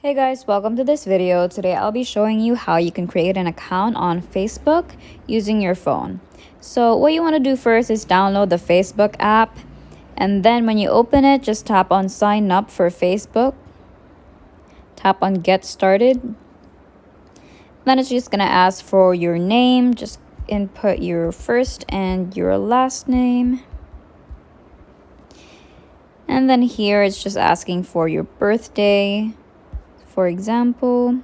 Hey guys, welcome to this video. Today I'll be showing you how you can create an account on Facebook using your phone. So what you want to do first is download the Facebook app, and then when you open it, just tap on sign up for Facebook. Tap on get started. Then it's just going to ask for your name. Just input your first and your last name. And then here it's just asking for your birthday, for example,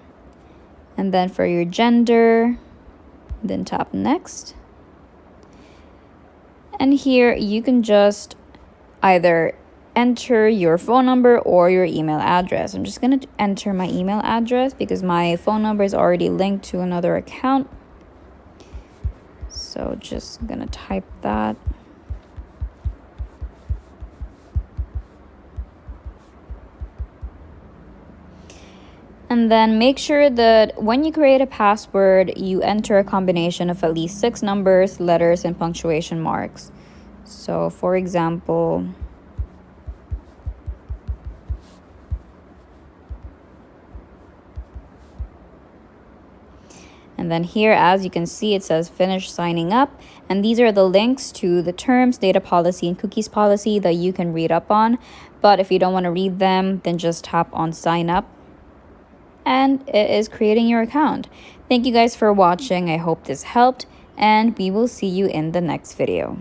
and then for your gender, then tap next. And here you can just either enter your phone number or your email address. I'm just going to enter my email address because my phone number is already linked to another account. So just going to type that. And then make sure that when you create a password, you enter a combination of at least 6 numbers, letters, and punctuation marks. So for example, and then here, as you can see, it says finish signing up. And these are the links to the terms, data policy, and cookies policy that you can read up on. But if you don't want to read them, then just tap on sign up. And it is creating your account. Thank you guys for watching. I hope this helped, and we will see you in the next video.